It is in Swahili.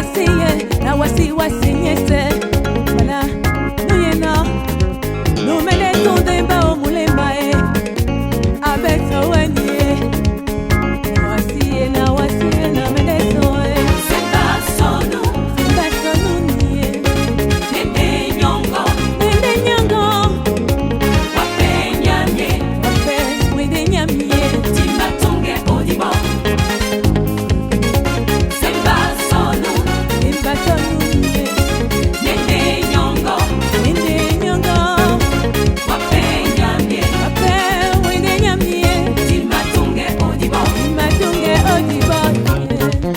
wasiye na wasiwasi nyete Voilà, nous y non Nous mettons des bas au moulin bae Avec Rawanier Wasiye na mettons C'est pas son nous, C'est pas ça nous nier j'ai des nyongo, Nende nyongo wape nyamye, Wape mwende nyamye timbatonge odibo. C'est pas son nous, C'est pas ça nous nier nene nyongo, Nende nyongo wape nyamye, Wape mwende nyamye timbatonge odibo. Matunge odibote